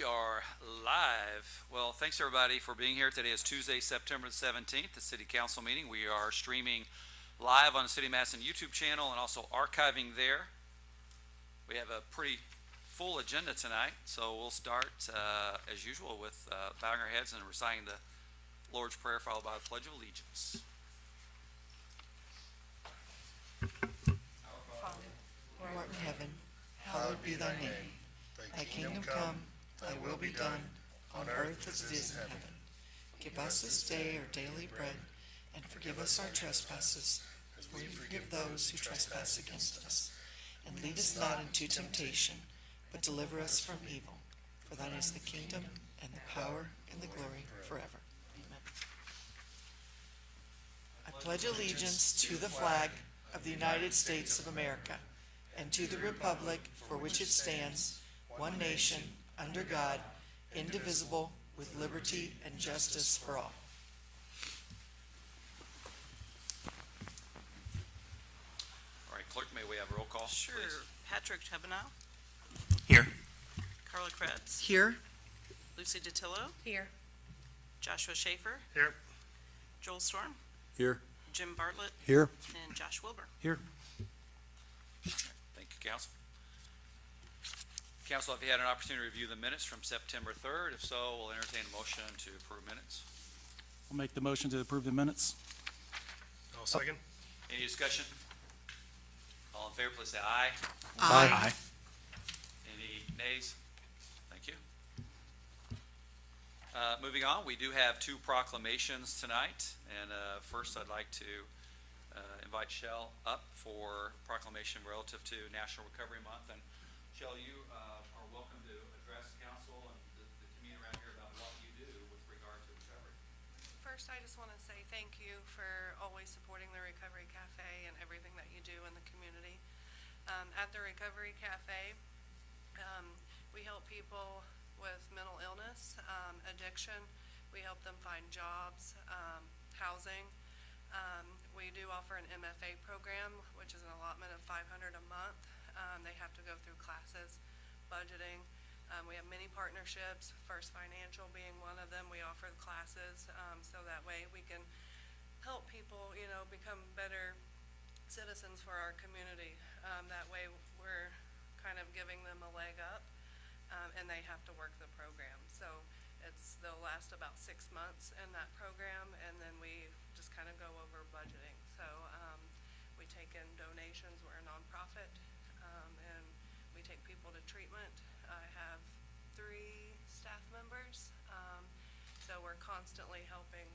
We are live. Well, thanks everybody for being here. Today is Tuesday, September the 17th, the City Council meeting. We are streaming live on the City of Madison YouTube channel and also archiving there. We have a pretty full agenda tonight, so we'll start as usual with bowing our heads and reciting the Lord's Prayer, followed by the Pledge of Allegiance. Father, who art in heaven, hallowed be thy name. Thy kingdom come, thy will be done, on earth as it is in heaven. Give us this day our daily bread, and forgive us our trespasses, as we forgive those who trespass against us. And lead us not into temptation, but deliver us from evil. For thine is the kingdom, and the power, and the glory, forever. Amen. I pledge allegiance to the flag of the United States of America, and to the republic for which it stands, one nation, under God, indivisible, with liberty and justice for all. All right, clerk, may we have a roll call, Sure. please? Patrick Tebenow. Here. Carla Kretz. Here. Lucy DeTillo. Here. Joshua Schaefer. Here. Joel Storm. Here. Jim Bartlett. Here. And Josh Wilbur. Here. Thank you, Council. Council, have you had an opportunity to review the minutes from September 3rd? If so, we'll entertain a motion to approve minutes. I'll make the motion to approve the minutes. I'll second. Any discussion? All in favor, please say aye. Aye. Any nays? Thank you. Moving on, we do have two proclamations tonight. And first, I'd like to invite Shell up for proclamation relative to National Recovery Month. And Shell, you are welcome to address council and the community around here about what you do with regard to recovery. First, I just want to say thank you for always supporting the Recovery Cafe and everything that you do in the community. At the Recovery Cafe, we help people with mental illness, addiction. We help them find jobs, housing. We do offer an MFA program, which is an allotment of $500 a month. They have to go through classes, budgeting. We have many partnerships, First Financial being one of them. We offer the classes so that way we can help people, become better citizens for our community. That way we're kind of giving them a leg up, and they have to work the program. So they'll last about 6 months in that program, and then we just kind of go over budgeting. So we take in donations. We're a nonprofit, and we take people to treatment. I have 3 staff members, so we're constantly helping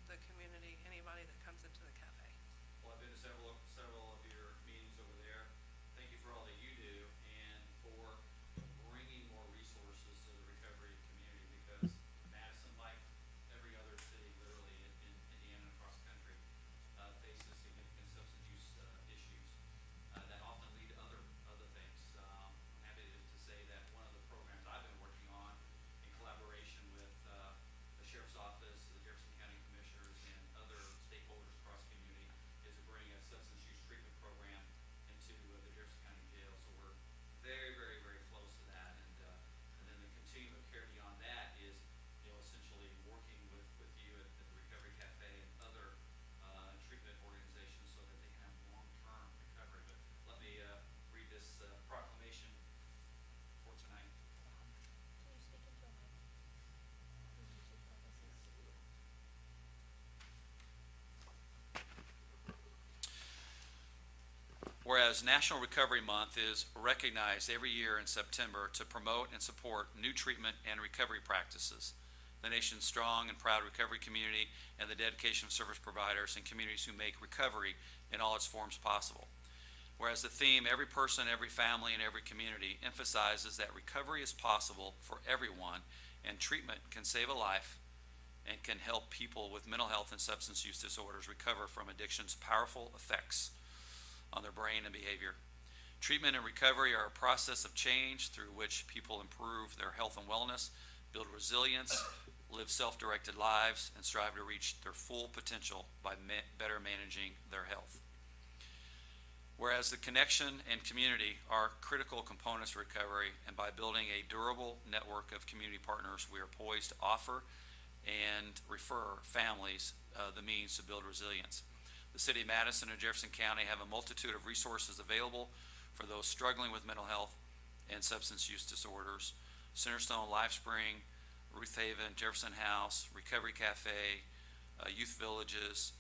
the community, anybody that comes into the cafe. Well, I've been to several of your meetings over there. Thank you for all that you do and for bringing more resources to the recovery community, because Madison, like every other city literally in Indiana and across the country, faces significant substance use issues that often lead to other things. I'm happy to say that one of the programs I've been working on in collaboration with the Sheriff's Office, the Jefferson County Commissioners, and other stakeholders across the community is to bring a substance use treatment program into the Jefferson County Jail. So we're very, very, very close to that. And then the continuum of care beyond that is, essentially working with you at the Recovery Cafe and other treatment organizations so that they can have long-term recovery. But let me read this proclamation for tonight. Whereas National Recovery Month is recognized every year in September to promote and support new treatment and recovery practices, the nation's strong and proud recovery community, and the dedication of service providers and communities who make recovery in all its forms possible. Whereas the theme, every person, every family, and every community, emphasizes that recovery is possible for everyone, and treatment can save a life and can help people with mental health and substance use disorders recover from addiction's powerful effects on their brain and behavior. Treatment and recovery are a process of change through which people improve their health and wellness, build resilience, live self-directed lives, and strive to reach their full potential by better managing their health. Whereas the connection and community are critical components of recovery, and by building a durable network of community partners, we are poised to offer and refer families the means to build resilience. The City of Madison and Jefferson County have a multitude of resources available for those struggling with mental health and substance use disorders. Centerstone, LifeSpring, Ruth Haven, Jefferson House, Recovery Cafe, Youth Villages,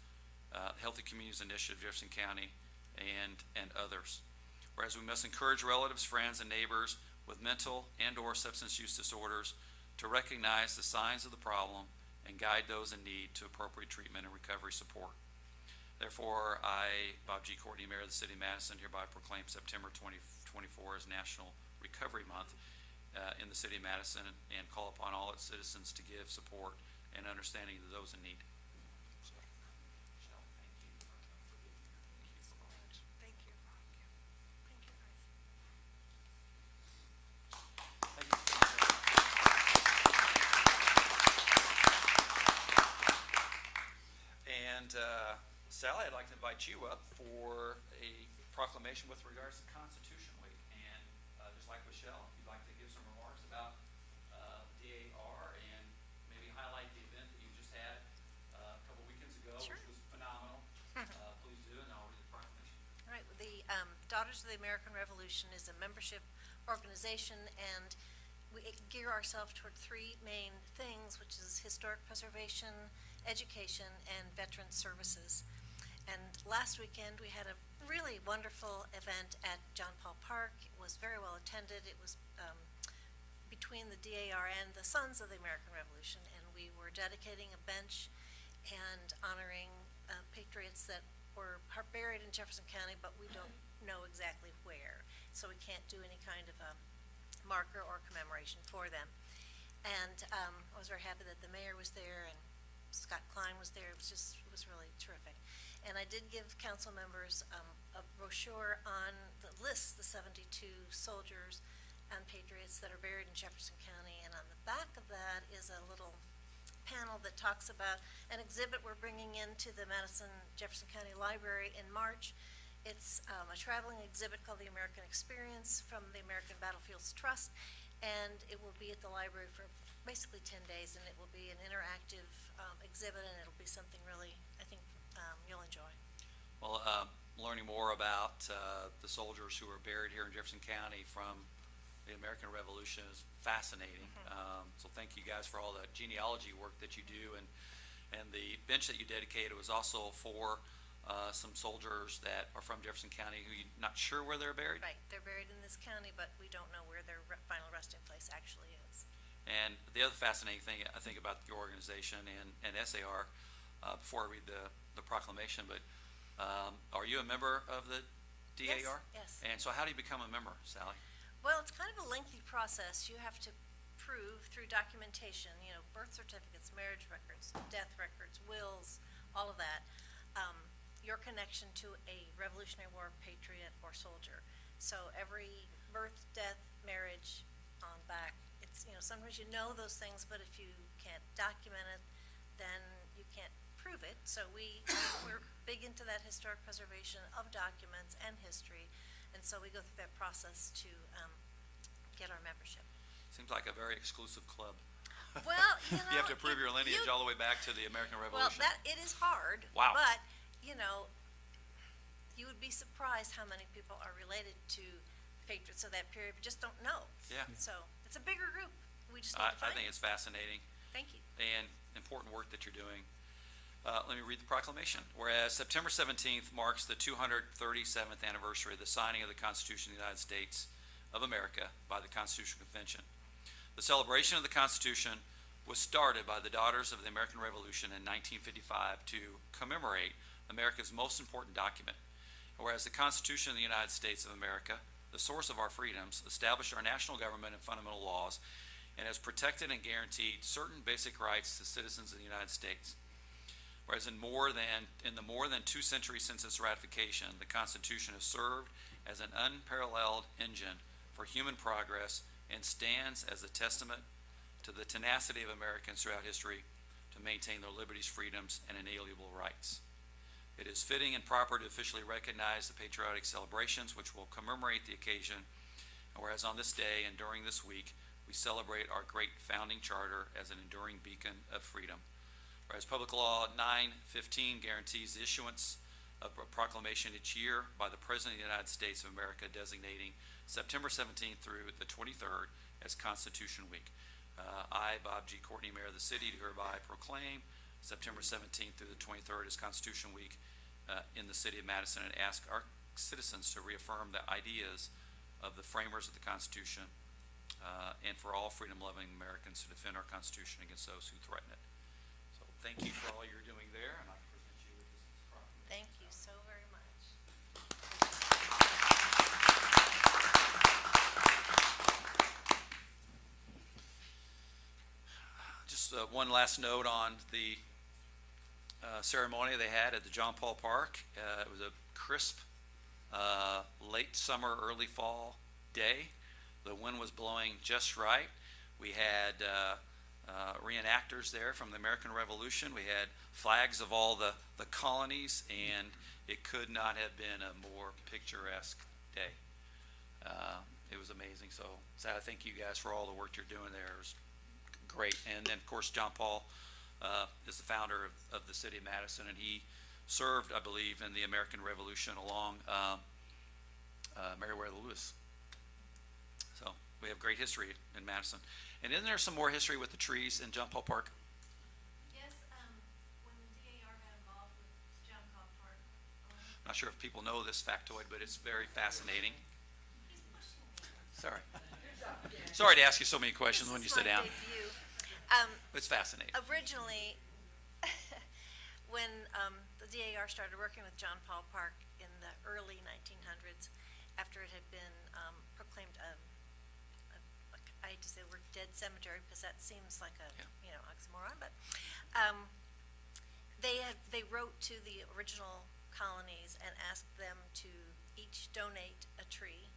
Healthy Communities Initiative, Jefferson County, and others. Whereas we must encourage relatives, friends, and neighbors with mental and/or substance use disorders to recognize the signs of the problem and guide those in need to appropriate treatment and recovery support. Therefore, I, Bob G. Courtney, Mayor of the City of Madison, hereby proclaim September 2024 as National Recovery Month in the City of Madison, and call upon all its citizens to give support and understanding to those in need. So, Michelle, thank you for being here. Thank you for all that. Thank you. Thank you, guys. And Sally, I'd like to invite you up for a proclamation with regards to Constitution Week. And just like Michelle, if you'd like to give some remarks about DAR and maybe highlight the event that you just had a couple weekends ago, Sure. which was phenomenal, please do, and I'll read the proclamation. All right, the Daughters of the American Revolution is a membership organization, and we gear ourselves toward three main things, which is historic preservation, education, and veteran services. And last weekend, we had a really wonderful event at John Paul Park. It was very well attended. It was between the DAR and the Sons of the American Revolution, and we were dedicating a bench and honoring patriots that were buried in Jefferson County, but we don't know exactly where, so we can't do any kind of a marker or commemoration for them. And I was very happy that the mayor was there and Scott Klein was there. It was really terrific. And I did give council members a brochure on the list, the 72 soldiers and patriots that are buried in Jefferson County. And on the back of that is a little panel that talks about an exhibit we're bringing into the Madison Jefferson County Library in March. It's a traveling exhibit called The American Experience from the American Battlefields Trust, and it will be at the library for basically 10 days, and it will be an interactive exhibit, and it'll be something really, I think, you'll enjoy. Well, learning more about the soldiers who are buried here in Jefferson County from the American Revolution is fascinating. So thank you guys for all the genealogy work that you do, and the bench that you dedicated was also for some soldiers that are from Jefferson County who you're not sure where they're buried. Right, they're buried in this county, but we don't know where their final resting place actually is. And the other fascinating thing I think about your organization and SAR, before I read the proclamation, but are you a member of the DAR? Yes. And so how do you become a member, Sally? Well, it's kind of a lengthy process. You have to prove through documentation, birth certificates, marriage records, death records, wills, all of that, your connection to a Revolutionary War patriot or soldier. So every birth, death, marriage on back, it's, sometimes you know those things, but if you can't document it, then you can't prove it. So we're big into that historic preservation of documents and history, and so we go through that process to get our membership. Seems like a very exclusive club. Well, you have to prove your lineage all the way back to the American Revolution. Well, it is hard. Wow. But, you would be surprised how many people are related to patriots of that period, but just don't know. Yeah. So it's a bigger group. We just need to I find think it. it's fascinating Thank you. and important work that you're doing. Let me read the proclamation. Whereas September 17th marks the 237th anniversary of the signing of the Constitution of the United States of America by the Constitutional Convention. The celebration of the Constitution was started by the Daughters of the American Revolution in 1955 to commemorate America's most important document. Whereas the Constitution of the United States of America, the source of our freedoms, established our national government and fundamental laws, and has protected and guaranteed certain basic rights to citizens of the United States. Whereas in the more than 2 centuries since its ratification, the Constitution has served as an unparalleled engine for human progress and stands as a testament to the tenacity of Americans throughout history to maintain their liberties, freedoms, and inalienable rights. It is fitting and proper to officially recognize the patriotic celebrations which will commemorate the occasion. And whereas on this day and during this week, we celebrate our great founding charter as an enduring beacon of freedom. Whereas Public Law 915 guarantees the issuance of a proclamation each year by the President of the United States of America designating September 17th through the 23rd as Constitution Week. I, Bob G. Courtney, Mayor of the city, do hereby proclaim September 17th through the 23rd as Constitution Week in the city of Madison, and ask our citizens to reaffirm the ideas of the framers of the Constitution and for all freedom-loving Americans to defend our Constitution against those who threaten it. So thank you for all you're doing there, and I present you with this proclamation. Thank you so very much. Just one last note on the ceremony they had at the John Paul Park. It was a crisp, late summer, early fall day. The wind was blowing just right. We had reenactors there from the American Revolution. We had flags of all the colonies, and it could not have been a more picturesque day. It was amazing. So I thank you guys for all the work you're doing there. It was great. And then, of course, John Paul is the founder of the city of Madison, and he served, I believe, in the American Revolution along Meriwether Lewis. So we have great history in Madison. And isn't there some more history with the trees in John Paul Park? Yes, when the DAR got involved with John Paul Park. Not sure if people know this factoid, but it's very fascinating. He's pushing me. Sorry. Sorry to ask you so many questions when you sit down. This is my debut. It's fascinating. Originally, when the DAR started working with John Paul Park in the early 1900s, after it had been proclaimed I hate to say the word dead cemetery because that seems like a oxymoron, but they wrote to the original colonies and asked them to each donate a tree.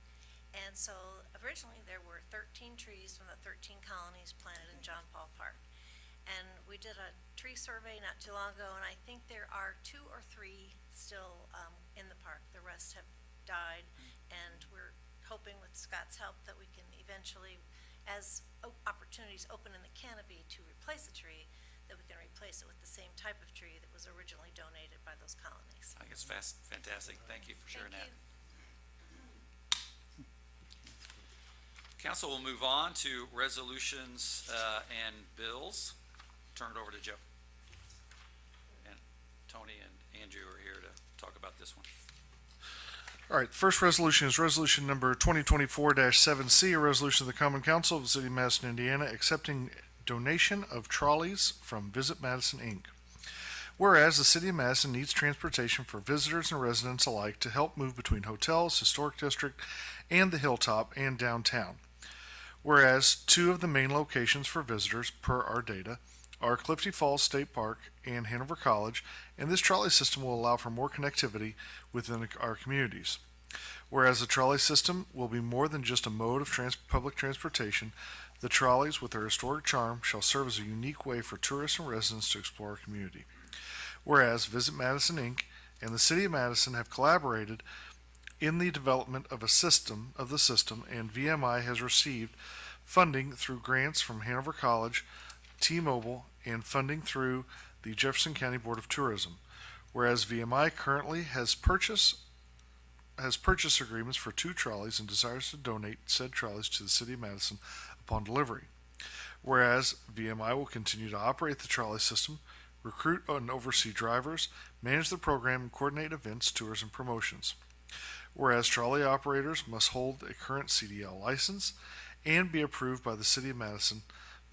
And so originally there were 13 trees from the 13 colonies planted in John Paul Park. And we did a tree survey not too long ago, and I think there are 2 or 3 still in the park. The rest have died, and we're hoping with Scott's help that we can eventually, as opportunities open in the canopy to replace a tree, that we can replace it with the same type of tree that was originally donated by those colonies. I think it's fantastic. Thank you for sharing that. Thank you. Council will move on to resolutions and bills. Turn it over to Joe. And Tony and Andrew are here to talk about this one. All right, first resolution is resolution number 2024-7C, a resolution of the Common Council of the City of Madison, Indiana, accepting donation of trolleys from Visit Madison, Inc. Whereas the City of Madison needs transportation for visitors and residents alike to help move between hotels, historic district, and the Hilltop and downtown. Whereas 2 of the main locations for visitors, per our data, are Clifty Falls State Park and Hanover College, and this trolley system will allow for more connectivity within our communities. Whereas the trolley system will be more than just a mode of public transportation, the trolleys, with their historic charm, shall serve as a unique way for tourists and residents to explore our community. Whereas Visit Madison, Inc. and the City of Madison have collaborated in the development of the system, and VMI has received funding through grants from Hanover College, T-Mobile, and funding through the Jefferson County Board of Tourism. Whereas VMI currently has purchase agreements for 2 trolleys and desires to donate said trolleys to the City of Madison upon delivery. Whereas VMI will continue to operate the trolley system, recruit and oversee drivers, manage the program, and coordinate events, tours, and promotions. Whereas trolley operators must hold a current CDL license and be approved by the City of Madison,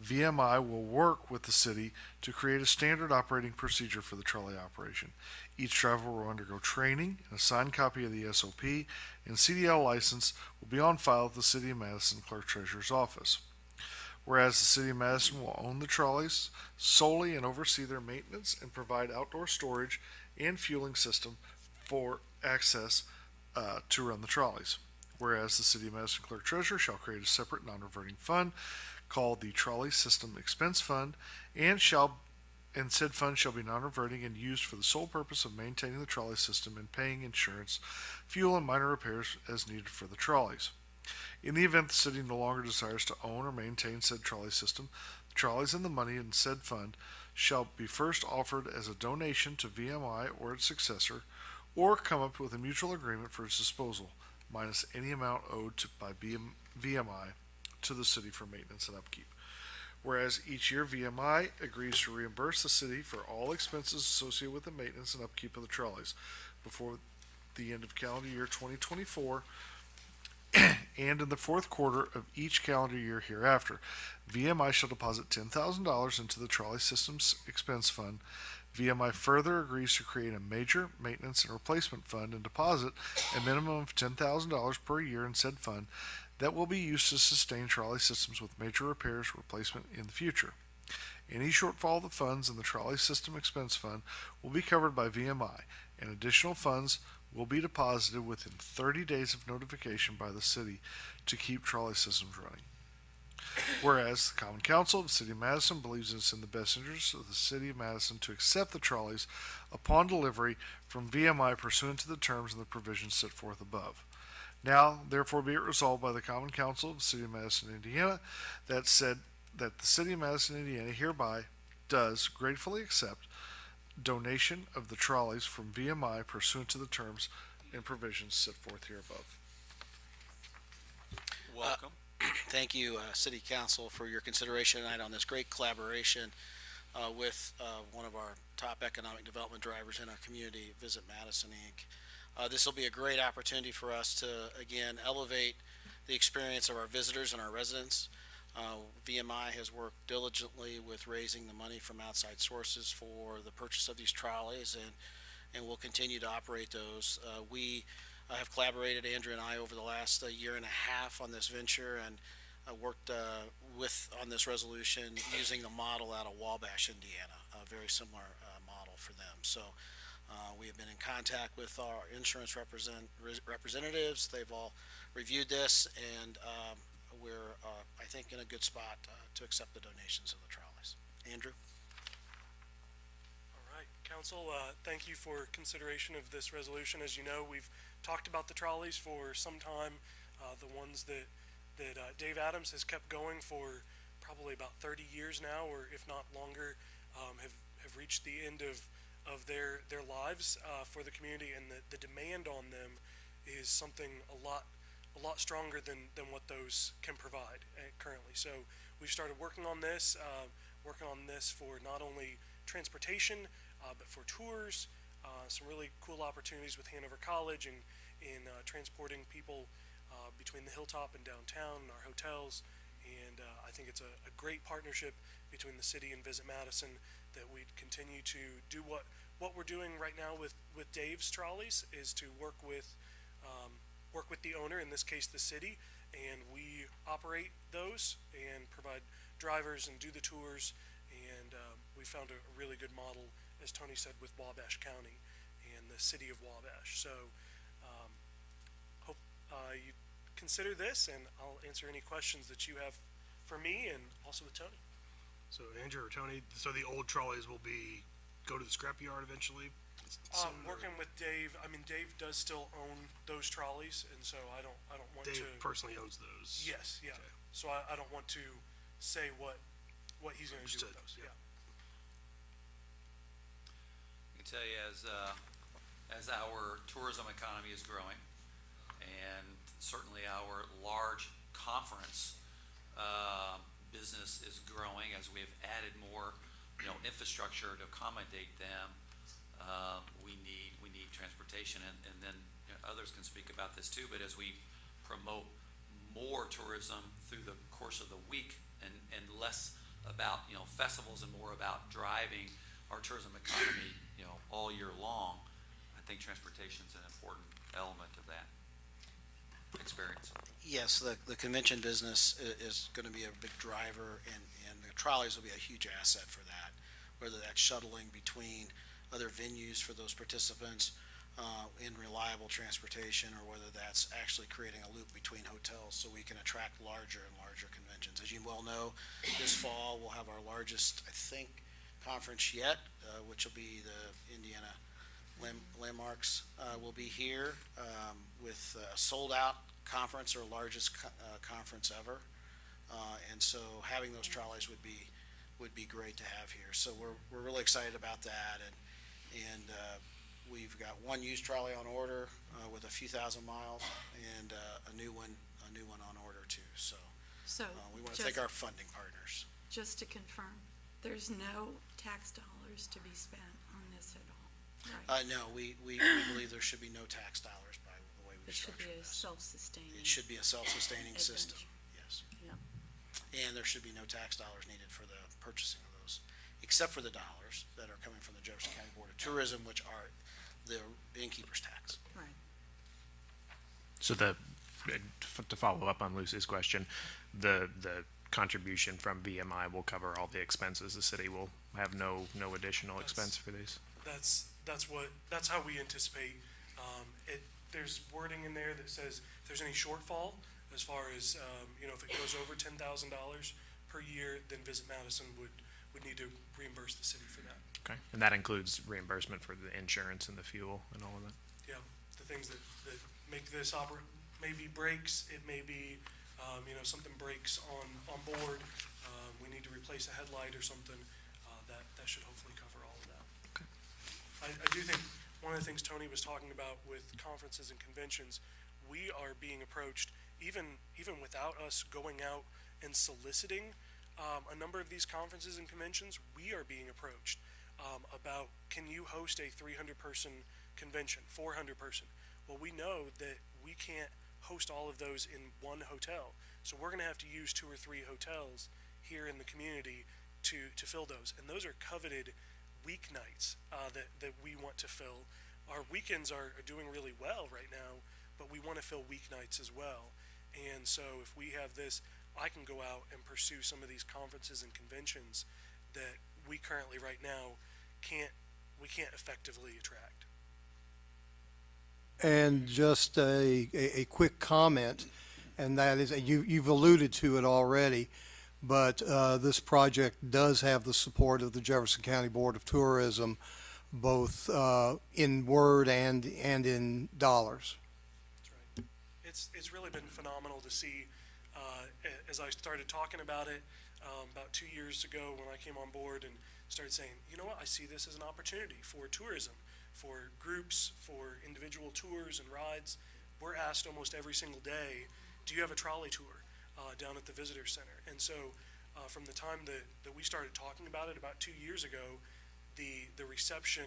VMI will work with the city to create a standard operating procedure for the trolley operation. Each driver will undergo training, and a signed copy of the SOP and CDL license will be on file at the City of Madison Clerk Treasurer's office. Whereas the City of Madison will own the trolleys solely and oversee their maintenance and provide outdoor storage and fueling system for access to run the trolleys. Whereas the City of Madison Clerk Treasurer shall create a separate non-reverting fund called the Trolley System Expense Fund and shall and said fund shall be non-reverting and used for the sole purpose of maintaining the trolley system and paying insurance, fuel, and minor repairs as needed for the trolleys. In the event the city no longer desires to own or maintain said trolley system, the trolleys and the money in said fund shall be first offered as a donation to VMI or its successor, or come up with a mutual agreement for its disposal, minus any amount owed by VMI to the city for maintenance and upkeep. Whereas each year VMI agrees to reimburse the city for all expenses associated with the maintenance and upkeep of the trolleys before the end of calendar year 2024 and in the fourth quarter of each calendar year hereafter. VMI shall deposit $10,000 into the trolley systems expense fund. VMI further agrees to create a major maintenance and replacement fund and deposit a minimum of $10,000 per year in said fund that will be used to sustain trolley systems with major repairs replacement in the future. Any shortfall of the funds in the trolley system expense fund will be covered by VMI, and additional funds will be deposited within 30 days of notification by the city to keep trolley systems running. Whereas the Common Council of the City of Madison believes it's in the best interest of the City of Madison to accept the trolleys upon delivery from VMI pursuant to the terms and the provisions set forth above. Now, therefore, be it resolved by the Common Council of the City of Madison, Indiana, that the City of Madison, Indiana hereby does gratefully accept donation of the trolleys from VMI pursuant to the terms and provisions set forth here above. Welcome. Thank you, City Council, for your consideration tonight on this great collaboration with one of our top economic development drivers in our community, Visit Madison, Inc. This will be a great opportunity for us to, again, elevate the experience of our visitors and our residents. VMI has worked diligently with raising the money from outside sources for the purchase of these trolleys, and we'll continue to operate those. We have collaborated, Andrew and I, over the last year and a half on this venture, and worked on this resolution using the model out of Wabash, Indiana, a very similar model for them. So we have been in contact with our insurance representatives. They've all reviewed this, and we're, I think, in a good spot to accept the donations of the trolleys. Andrew? All right, Council, thank you for consideration of this resolution. As you know, we've talked about the trolleys for some time. The ones that Dave Adams has kept going for probably about 30 years now, or if not longer, have reached the end of their lives for the community, and the demand on them is something a lot stronger than what those can provide currently. So we've started working on this for not only transportation, but for tours, some really cool opportunities with Hanover College and in transporting people between the Hilltop and downtown and our hotels. And I think it's a great partnership between the city and Visit Madison that we continue to do what we're doing right now with Dave's trolleys, is to work with the owner, in this case the city, and we operate those and provide drivers and do the tours. And we found a really good model, as Tony said, with Wabash County and the city of Wabash. So hope you consider this, and I'll answer any questions that you have for me and also with Tony. So Andrew or Tony, so the old trolleys will go to the scrapyard eventually? Working with Dave, I mean, Dave does still own those trolleys, and so I don't want Dave to. personally owns those? Yes, yeah. Okay. So I don't want to say what he's going to do with Understood, those. yeah. I can tell you, as our tourism economy is growing, and certainly our large conference business is growing as we have added more, infrastructure to accommodate them. We need transportation, and then others can speak about this too. But as we promote more tourism through the course of the week, and less about festivals and more about driving our tourism economy all year long, I think transportation is an important element of that experience. Yes, the convention business is going to be a big driver, and the trolleys will be a huge asset for that, whether that's shuttling between other venues for those participants in reliable transportation, or whether that's actually creating a loop between hotels so we can attract larger and larger conventions. As you well know, this fall we'll have our largest, I think, conference yet, which will be the Indiana Landmarks, will be here with a sold-out conference, our largest conference ever. And so having those trolleys would be great to have here. So we're really excited about that, and we've got one used trolley on order with a few thousand miles, and a new one on order too. So So, we want to thank our funding partners. just to confirm, there's no tax dollars to be spent on this at all, right? No, we believe there should be no tax dollars by the way we It should be structured a this. self-sustaining. It should be a self-sustaining system, adventure. yes. Yep. And there should be no tax dollars needed for the purchasing of those, except for the dollars that are coming from the Jefferson County Board of Tourism, which are the innkeeper's tax. Right. So to follow up on Lucy's question, the contribution from VMI will cover all the expenses. The city will have no additional expense for these. That's how we anticipate. There's wording in there that says if there's any shortfall, as far as, if it goes over $10,000 per year, then Visit Madison would need to reimburse the city for that. Okay. And that includes reimbursement for the insurance and the fuel and all of that? Yeah, the things that make this operate, maybe brakes, it may be, something breaks on board, we need to replace a headlight or something, that should hopefully cover all of that. Okay. I do think one of the things Tony was talking about with conferences and conventions, we are being approached, even without us going out and soliciting a number of these conferences and conventions, we are being approached about, can you host a 300-person convention, 400-person? Well, we know that we can't host all of those in one hotel, so we're going to have to use 2 or 3 hotels here in the community to fill those, and those are coveted weeknights that we want to fill. Our weekends are doing really well right now, but we want to fill weeknights as well. And so if we have this, I can go out and pursue some of these conferences and conventions that we currently right now can't effectively attract. And just a quick comment, and that is, you've alluded to it already, but this project does have the support of the Jefferson County Board of Tourism, both in word and in dollars. That's right. It's really been phenomenal to see, as I started talking about it about 2 years ago when I came on board and started saying, you know what, I see this as an opportunity for tourism, for groups, for individual tours and rides. We're asked almost every single day, do you have a trolley tour down at the visitor center? And so from the time that we started talking about it about 2 years ago, the reception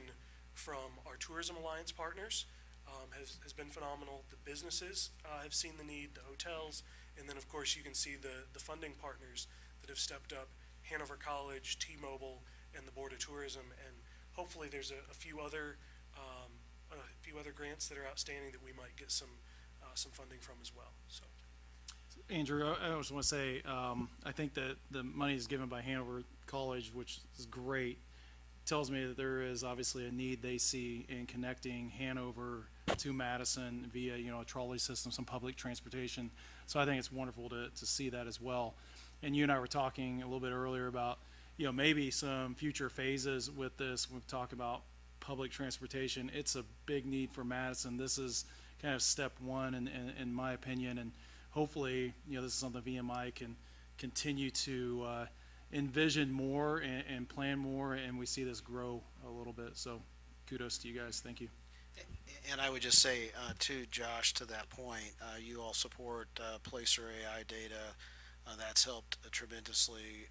from our Tourism Alliance partners has been phenomenal. The businesses have seen the need, the hotels, and then of course you can see the funding partners that have stepped up, Hanover College, T-Mobile, and the Board of Tourism, and hopefully there's a few other grants that are outstanding that we might get some funding from as well. So, Andrew, I just want to say, I think that the money is given by Hanover College, which is great. Tells me that there is obviously a need they see in connecting Hanover to Madison via, a trolley system, some public transportation. So I think it's wonderful to see that as well. And you and I were talking a little bit earlier about, maybe some future phases with this. We've talked about public transportation. It's a big need for Madison. This is kind of step one in my opinion, and hopefully, this is something VMI can continue to envision more and plan more, and we see this grow a little bit. So kudos to you guys. Thank you. And I would just say, too, Josh, to that point, you all support Placer AI data. That's helped tremendously.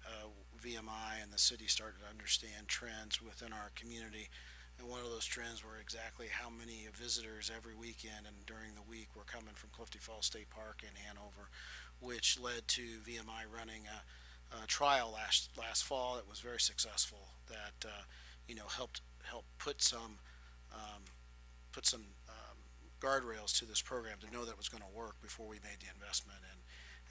VMI and the city started to understand trends within our community. And one of those trends were exactly how many visitors every weekend and during the week were coming from Clifty Falls State Park in Hanover, which led to VMI running a trial last fall that was very successful. That helped put some guardrails to this program to know that it was going to work before we made the investment,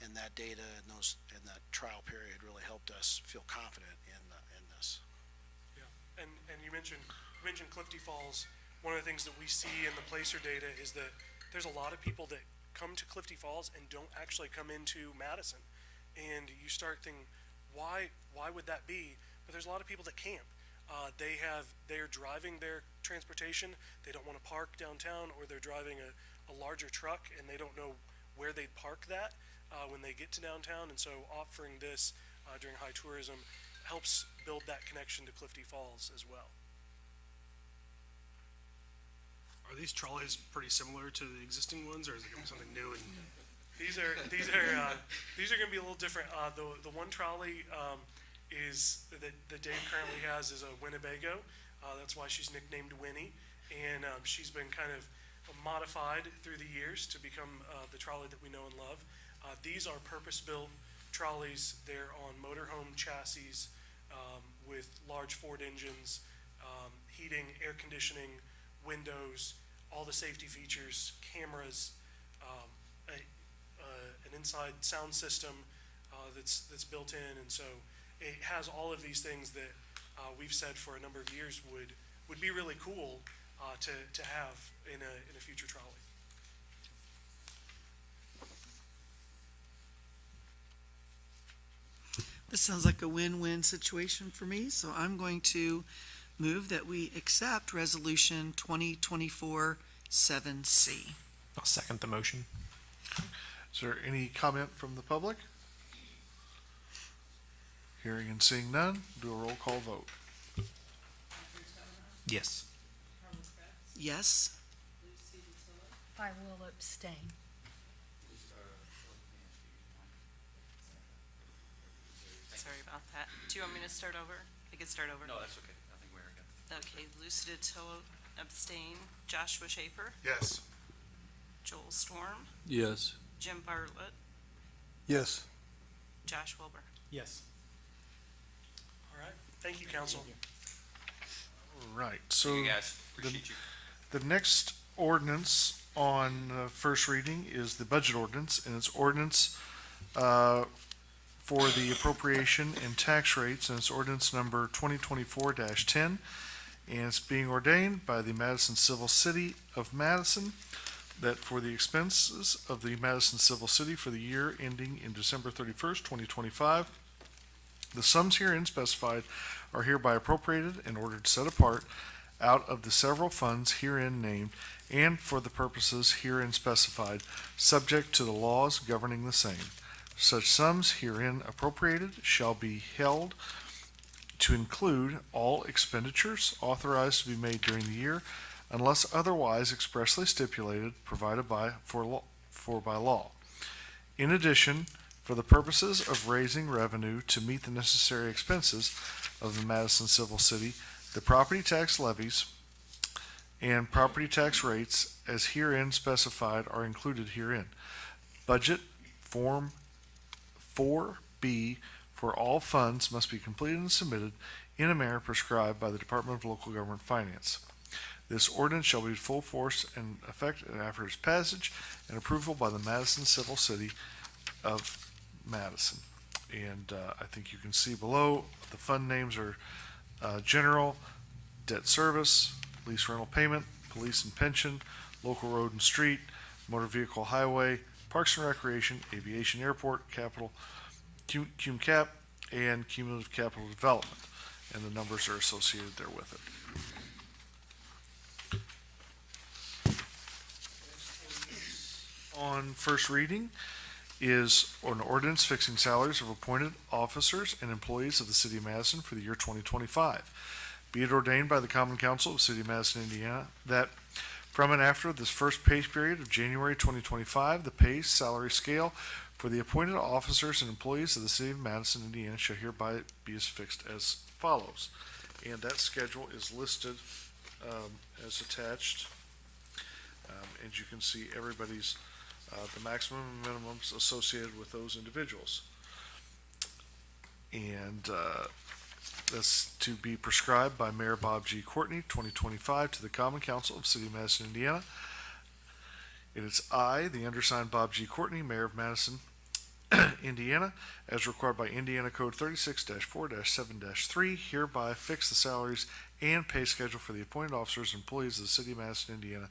and that data and that trial period really helped us feel confident in this. yeah, and you mentioned Clifty Falls. One of the things that we see in the Placer data is that there's a lot of people that come to Clifty Falls and don't actually come into Madison, and you start thinking, why would that be? But there's a lot of people that camp. they are driving their transportation. They don't want to park downtown, or they're driving a larger truck and they don't know where they'd park that when they get to downtown. And so offering this during high tourism helps build that connection to Clifty Falls as well. Are these trolleys pretty similar to the existing ones, or is it gonna be something new? And These are going to be a little different. The one trolley is that Dave currently has is a Winnebago. That's why she's nicknamed Winnie, and she's been kind of modified through the years to become the trolley that we know and love. These are purpose-built trolleys. They're on motorhome chassis with large Ford engines, heating, air conditioning, windows, all the safety features, cameras, an inside sound system that's built in, and so it has all of these things that we've said for a number of years would be really cool to have in a future trolley. This sounds like a win-win situation for me, so I'm going to move that we accept Resolution 2024-7C. I'll second the motion. Is there any comment from the public? Hearing and seeing none, do a roll call vote. Yes. Yes? I will abstain. Sorry about that. Do you want me to start over? I can start over. No, that's okay. I think we're good. Okay, Lucy DiTillo abstain. Joshua Schaefer, yes. Joel Storm, Yes. Jim Bartlett, Yes. Josh Wilbur. Yes. All right. Thank you, council. Right, Thank so you guys, appreciate you. the next ordinance on first reading is the budget ordinance, and it's ordinance for the appropriation and tax rates, and it's ordinance number 2024-10, and it's being ordained by the Madison Civil City of Madison that for the expenses of the Madison Civil City for the year ending in December 31st, 2025, the sums herein specified are hereby appropriated in order to set apart out of the several funds herein named and for the purposes herein specified, subject to the laws governing the same. Such sums herein appropriated shall be held to include all expenditures authorized to be made during the year unless otherwise expressly stipulated, provided by by law. In addition, for the purposes of raising revenue to meet the necessary expenses of the Madison Civil City, the property tax levies and property tax rates as herein specified are included herein. Budget Form 4B for all funds must be completed and submitted in a manner prescribed by the Department of Local Government Finance. This ordinance shall be full force and effect after its passage and approval by the Madison Civil City of Madison. And I think you can see below, the fund names are general, debt service, lease rental payment, police and pension, local road and street, motor vehicle highway, parks and recreation, aviation airport, capital, cum cap, and cumulative capital development. And the numbers are associated there with it. On first reading is an ordinance fixing salaries of appointed officers and employees of the City of Madison for the year 2025. Be it ordained by the Common Council of the City of Madison, Indiana, that from and after this first pay period of January 2025, the pay salary scale for the appointed officers and employees of the City of Madison, Indiana shall hereby be as fixed as follows. And that schedule is listed as attached. As you can see, everybody's the maximum and minimums associated with those individuals. And that's to be prescribed by Mayor Bob G. Courtney, 2025, to the Common Council of City of Madison, Indiana. It is I, the undersigned Bob G. Courtney, Mayor of Madison, Indiana, as required by Indiana Code 36-4-7-3, hereby fix the salaries and pay schedule for the appointed officers and employees of the City of Madison, Indiana,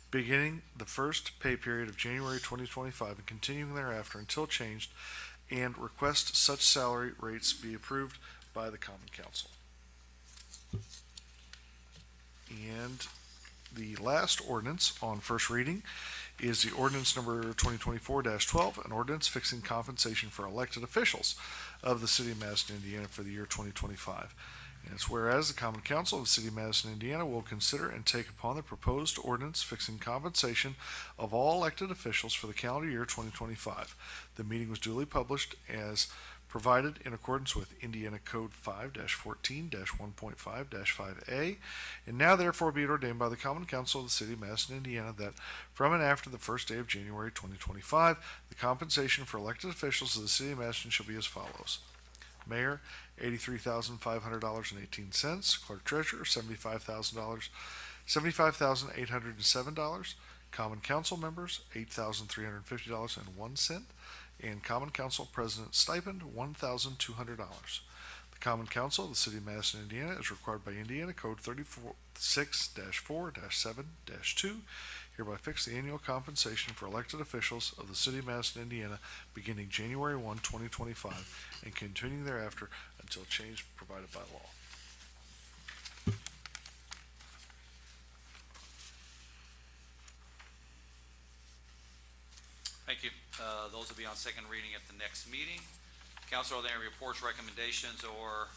beginning the first pay period of January 2025 and continuing thereafter until changed, and request such salary rates be approved by the Common Council. And the last ordinance on first reading is the ordinance number 2024-12, an ordinance fixing compensation for elected officials of the city of Madison, Indiana for the year 2025. And it's whereas the Common Council of the City of Madison, Indiana will consider and take upon the proposed ordinance fixing compensation of all elected officials for the calendar year 2025. The meeting was duly published as provided in accordance with Indiana Code 5-14-1.5-5A, and now therefore be it ordained by the Common Council of the City of Madison, Indiana, that from and after the first day of January 2025, the compensation for elected officials of the City of Madison shall be as follows. Mayor, $83,500.18. Clerk Treasurer, $75,807. Common Council members, $8,350.01. And Common Council President stipend, $1,200. The Common Council of the City of Madison, Indiana is required by Indiana Code 36-4-7-2 hereby fix the annual compensation for elected officials of the City of Madison, Indiana beginning January 1, 2025 and continuing thereafter until change provided by law. Thank you. Those will be on second reading at the next meeting. Council, are there any reports, recommendations, or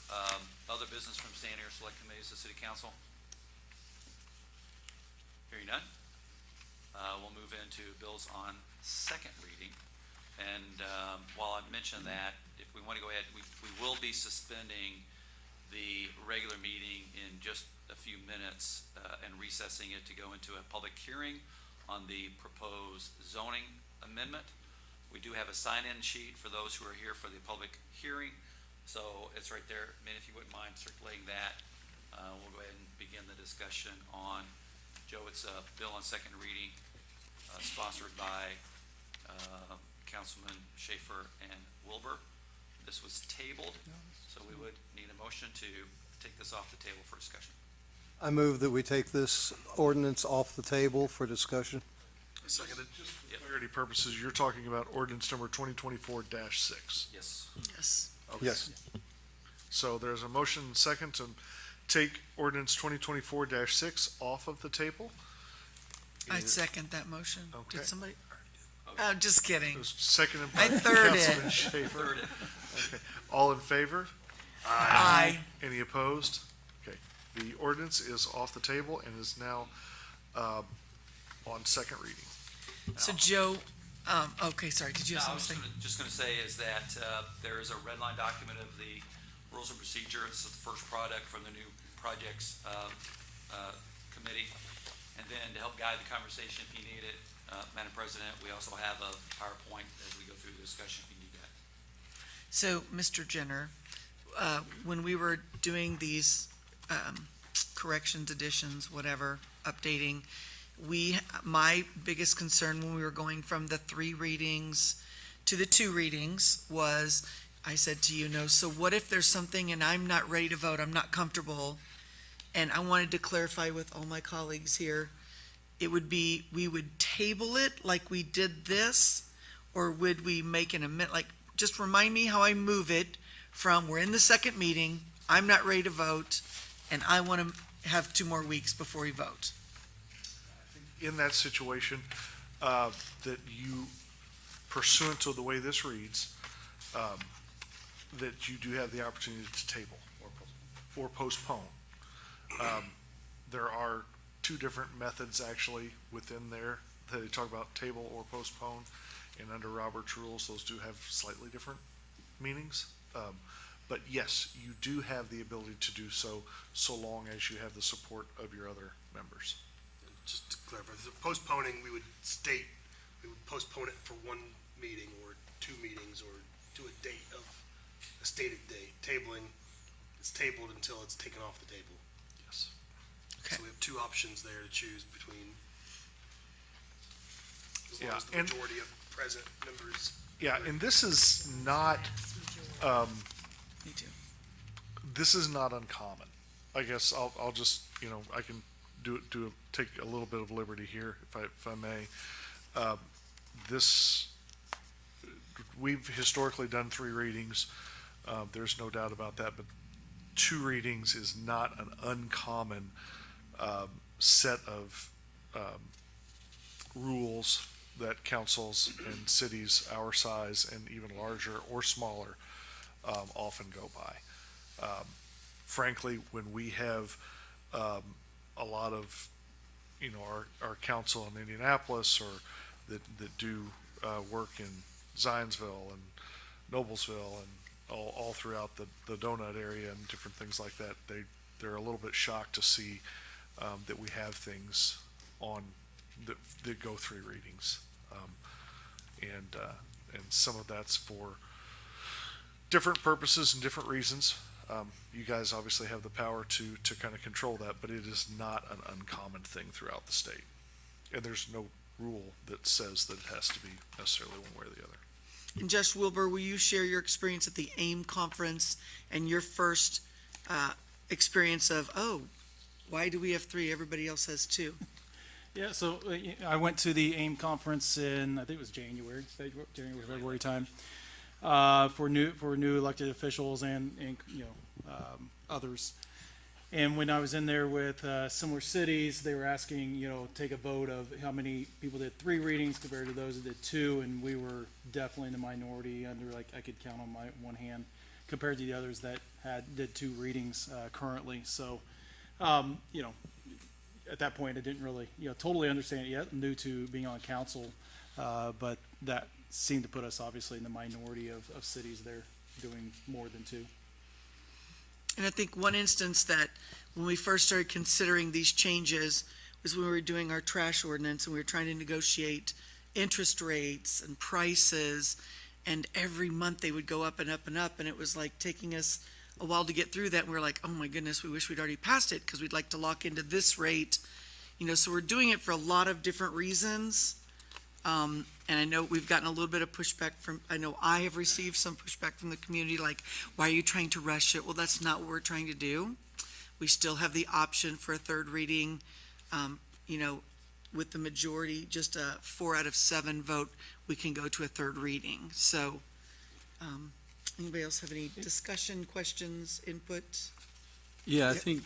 other business from standing or select committees of the City Council? Hearing none. We'll move into bills on second reading. And while I mentioned that, if we want to go ahead, we will be suspending the regular meeting in just a few minutes and recessing it to go into a public hearing on the proposed zoning amendment. We do have a sign-in sheet for those who are here for the public hearing, so it's right there. I mean, if you wouldn't mind circulating that, we'll go ahead and begin the discussion on, Joe, it's a bill on second reading, sponsored by Councilman Schaefer and Wilbur. This was tabled, so we would need a motion to take this off the table for discussion. I move that we take this ordinance off the table for discussion. Seconded. Just for clarity purposes, you're talking about ordinance number 2024-6. Yes. Yes. Okay. Yes. So there's a motion and second to take ordinance 2024-6 off of the table. I second that motion. Okay. Did somebody? Oh, just kidding. It was seconded I by third Councilman it. Schaefer. Okay. All in favor? Aye. Any opposed? Okay. The ordinance is off the table and is now on second reading. So Joe, okay, sorry, did you have I something was to say? just going to say is that there is a red line document of the rules and procedure. It's the first product from the new projects committee. And then to help guide the conversation if you need it, Madam President, we also have a PowerPoint as we go through the discussion if you need that. So, Mr. Jenner, when we were doing these corrections, additions, whatever, updating, my biggest concern when we were going from the 3 readings to the 2 readings was, I said to you, no, so what if there's something and I'm not ready to vote, I'm not comfortable, and I wanted to clarify with all my colleagues here, it would be, we would table it like we did this, or would we make an amendment, like, just remind me how I move it from, we're in the second meeting, I'm not ready to vote, and I want to have 2 more weeks before we vote. In that situation, that you, pursuant to the way this reads, that you do have the opportunity to table or postpone. There are 2 different methods actually within there that they talk about table or postpone, and under Robert's rules, those do have slightly different meanings. But yes, you do have the ability to do so, so long as you have the support of your other members. Just to clarify, so postponing, we would postpone it for 1 meeting or 2 meetings or to a date of a stated date. Tabling, it's tabled until it's taken off the table. Yes. Okay. So we have 2 options there to choose between. As long Yeah, as the and- majority of present members. Yeah, and this is not, Me too. this is not uncommon. I guess I'll just, I can take a little bit of liberty here, if I may. We've historically done 3 readings. There's no doubt about that, but 2 readings is not an uncommon set of rules that councils and cities our size and even larger or smaller often go by. Frankly, when we have a lot of, our council in Indianapolis or that do work in Zionsville and Noblesville and all throughout the donut area and different things like that, they're a little bit shocked to see that we have things on that go 3 readings. And some of that's for different purposes and different reasons. You guys obviously have the power to kind of control that, but it is not an uncommon thing throughout the state. And there's no rule that says that it has to be necessarily one way or the other. And Josh Wilbur, will you share your experience at the AIM conference and your first experience of, why do we have 3? Everybody else has 2. Yeah, so I went to the AIM conference in, I think it was January, February time, for new elected officials and others. And when I was in there with similar cities, they were asking, take a vote of how many people did 3 readings compared to those that did 2, and we were definitely in the minority. Under I could count on my one hand compared to the others that did 2 readings currently. So, at that point, I didn't really, totally understand it yet. I'm new to being on council, but that seemed to put us obviously in the minority of cities there doing more than 2. And I think one instance that when we first started considering these changes was when we were doing our trash ordinance and we were trying to negotiate interest rates and prices, and every month they would go up and up and up, and it was like taking us a while to get through that. And we were like, oh my goodness, we wish we'd already passed it because we'd like to lock into this rate. So we're doing it for a lot of different reasons. And I know we've gotten a little bit of pushback I know I have received some pushback from the community, like, why are you trying to rush it? Well, that's not what we're trying to do. We still have the option for a 3rd reading, with the majority, just a 4 out of 7 vote, we can go to a 3rd reading. So, anybody else have any discussion, questions, input? Yeah, I think,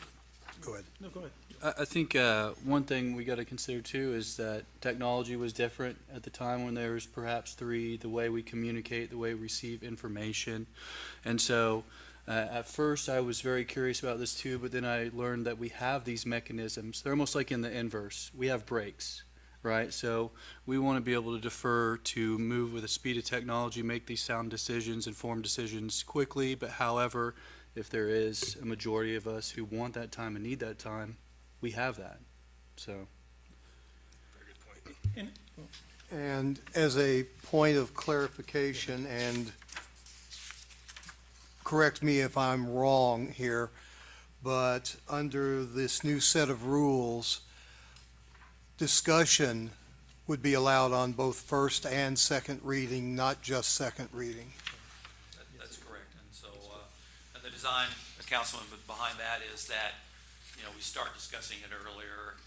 Go ahead. No, go ahead. I think one thing we got to consider too is that technology was different at the time when there was perhaps 3, the way we communicate, the way we receive information. And so at first I was very curious about this too, but then I learned that we have these mechanisms. They're almost like in the inverse. We have brakes, right? So we want to be able to defer to move with the speed of technology, make these sound decisions, informed decisions quickly, but however, if there is a majority of us who want that time and need that time, we have that. So. Very good point. And as a point of clarification, and correct me if I'm wrong here, but under this new set of rules, discussion would be allowed on both 1st and 2nd reading, not just 2nd reading. That's correct. And so, and the design, the councilman behind that is that, we start discussing it earlier.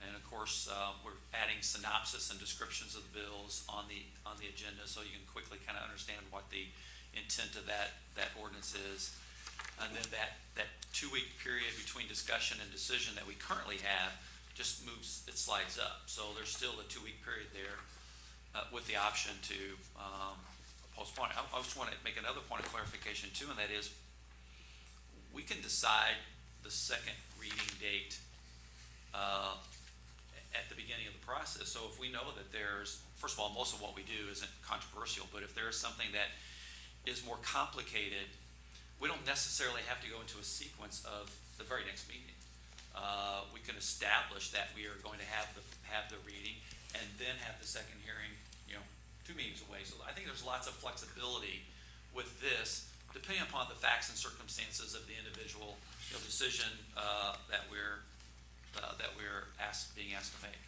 And of course, we're adding synopsis and descriptions of the bills on the agenda, so you can quickly kind of understand what the intent of that ordinance is. And then that 2-week period between discussion and decision that we currently have just it slides up. So there's still a 2-week period there with the option to postpone it. I just want to make another point of clarification too, and that is we can decide the 2nd reading date at the beginning of the process. So if we know that first of all, most of what we do isn't controversial, but if there is something that is more complicated, we don't necessarily have to go into a sequence of the very next meeting. We can establish that we are going to have the reading and then have the 2nd hearing, 2 meetings away. So I think there's lots of flexibility with this, depending upon the facts and circumstances of the individual decision that we're being asked to make.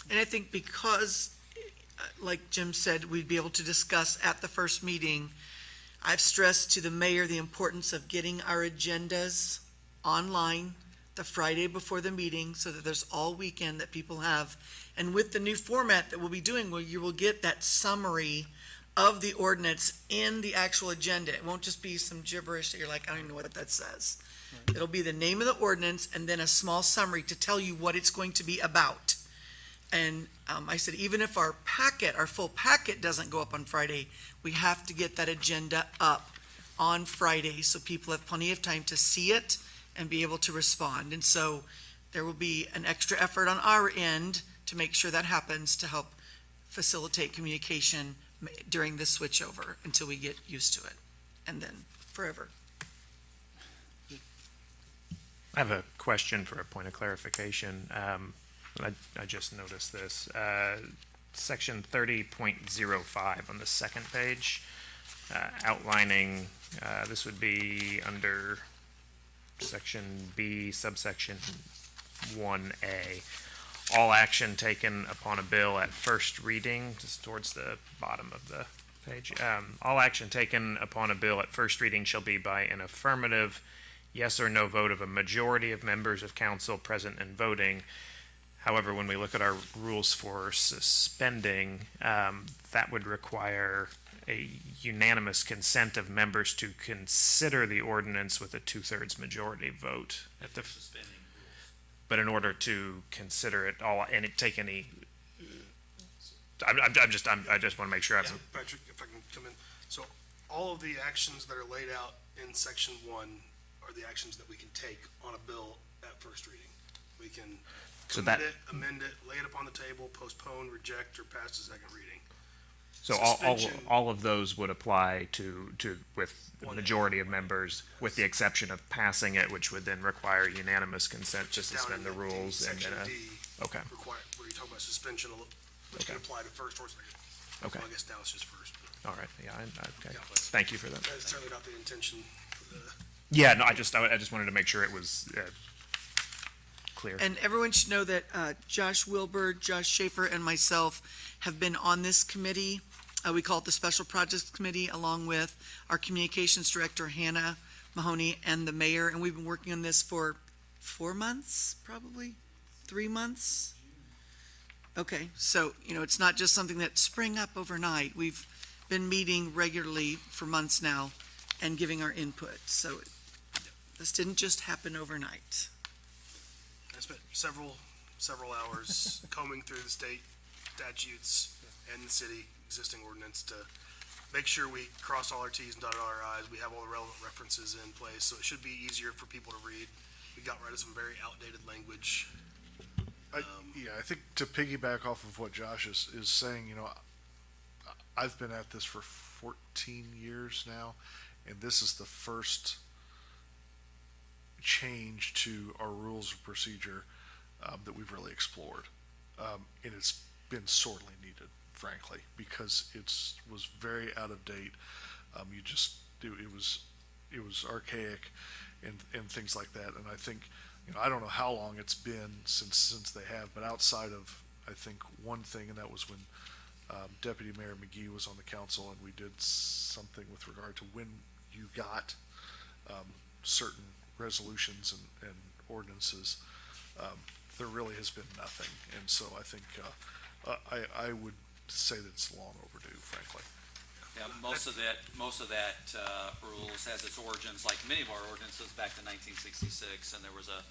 And I think because, like Jim said, we'd be able to discuss at the first meeting, I've stressed to the mayor the importance of getting our agendas online the Friday before the meeting so that there's all weekend that people have. And with the new format that we'll be doing, where you will get that summary of the ordinance in the actual agenda. It won't just be some gibberish that you're like, I don't even know what that says. It'll be the name of the ordinance and then a small summary to tell you what it's going to be about. And I said, even if our full packet doesn't go up on Friday, we have to get that agenda up on Friday so people have plenty of time to see it and be able to respond. And so there will be an extra effort on our end to make sure that happens to help facilitate communication during this switchover until we get used to it, and then forever. I have a question for a point of clarification. I just noticed this. Section 30.05 on the second page, outlining, this would be under section B, subsection 1A. All action taken upon a bill at first reading, just towards the bottom of the page. All action taken upon a bill at first reading shall be by an affirmative yes or no vote of a majority of members of council present and voting. However, when we look at our rules for suspending, that would require a unanimous consent of members to consider the ordinance with a 2/3 majority vote at the. Suspending rules. But in order to consider it all and take any, I just want to make sure. Yeah, Patrick, if I can come in. So all of the actions that are laid out in section 1 are the actions that we can take on a bill at first reading. We can commit it, amend it, lay it upon the table, postpone, reject, or pass to second reading. So all of those would apply to with the majority of members, with the exception of passing it, which would then require unanimous consent to suspend the rules. And then, okay. Where you talk about suspension, which can apply to first or second. Okay. Well, I guess now it's just first. All right. Yeah. Okay. Yeah. Thank you for that. That's certainly not the intention. Yeah. No. I just wanted to make sure it was clear. And everyone should know that Josh Wilbur, Josh Schaefer, and myself have been on this committee. We call it the Special Projects Committee, along with our Communications Director, Hannah Mahoney, and the mayor. And we've been working on this for 4 months, probably 3 months. Okay, so, it's not just something that sprang up overnight. We've been meeting regularly for months now and giving our input. So this didn't just happen overnight. I spent several hours combing through the state statutes and the city existing ordinance to make sure we cross all our T's and dotted all our I's. We have all the relevant references in place, so it should be easier for people to read. We got rid of some very outdated language. I think to piggyback off of what Josh is saying, I've been at this for 14 years now, and this is the first change to our rules of procedure that we've really explored. And it's been sorely needed, frankly, because was very out of date. It was archaic and things like that. And I think, I don't know how long it's been since they have, but outside of, I think, one thing, and that was when Deputy Mayor McGee was on the council, and we did something with regard to when you got certain resolutions and ordinances. There really has been nothing, and so I think I would say that it's long overdue, frankly. Yeah, most of that rules has its origins, like many of our ordinances, back to 1966, and there was a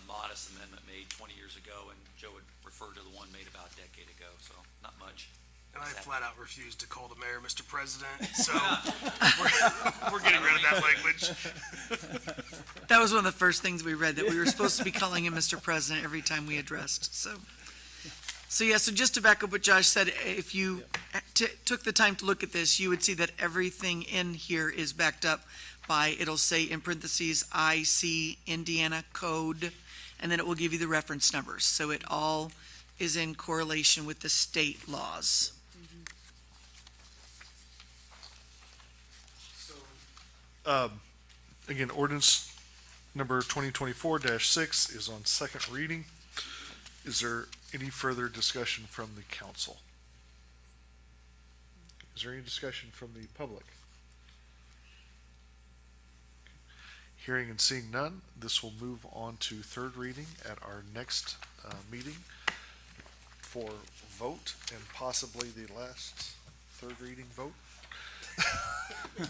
modest amendment made 20 years ago, and Joe would refer to the one made about a decade ago, so not much. And I flat out refused to call the mayor Mr. President, so we're getting rid of that language. That was one of the first things we read, that we were supposed to be calling him Mr. President every time we addressed, so just to back up what Josh said, if you took the time to look at this, you would see that everything in here is backed up by, it'll say in parentheses, IC Indiana code, and then it will give you the reference numbers. So it all is in correlation with the state laws. Again, ordinance number 2024-6 is on second reading. Is there any further discussion from the council? Is there any discussion from the public? Hearing and seeing none, this will move on to third reading at our next meeting for vote, and possibly the last third reading vote Yeah,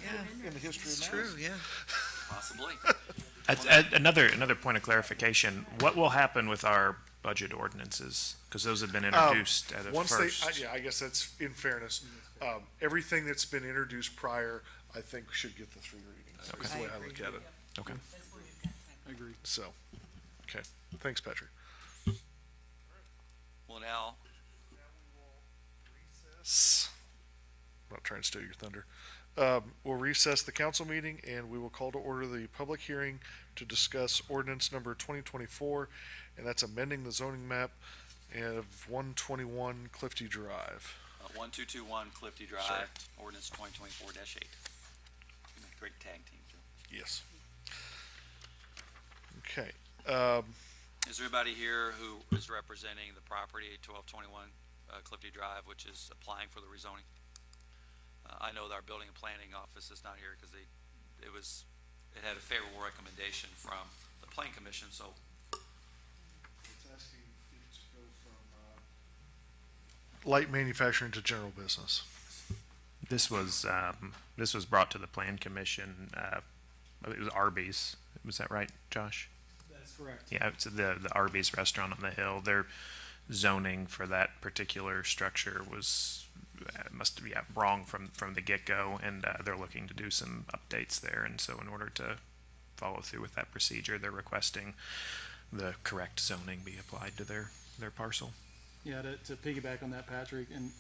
in the history of it's true, Madison. yeah. Possibly. Another point of clarification, what will happen with our budget ordinances? Because those have been introduced at a Once first. yeah, I guess that's in fairness. Everything that's been introduced prior, I think should get the three readings. Okay. Is the way I look at it. Okay. I agree. So, okay. Thanks, Patrick. Well, now, I'm not trying to steal your thunder. We'll recess the council meeting and we will call to order the public hearing to discuss ordinance number 2024, and that's amending the zoning map of 121 Clifty Drive. 1221 Clifty Drive, Sorry. ordinance 2024-8. Great tag team, Joe. Yes. Okay. Is there anybody here who is representing the property at 1221 Clifty Drive, which is applying for the rezoning? I know that our building and planning office is not here because it had a favorable recommendation from the plan commission, so. It's asking you to go from light manufacturing to general business. This was brought to the plan commission, it was Arby's, was that right, Josh? That's correct. Yeah, it's the Arby's restaurant on the hill. Their zoning for that particular structure was must be wrong from the get-go, and they're looking to do some updates there. And so, in order to follow through with that procedure, they're requesting the correct zoning be applied to their parcel. Yeah, to piggyback on that, Patrick, and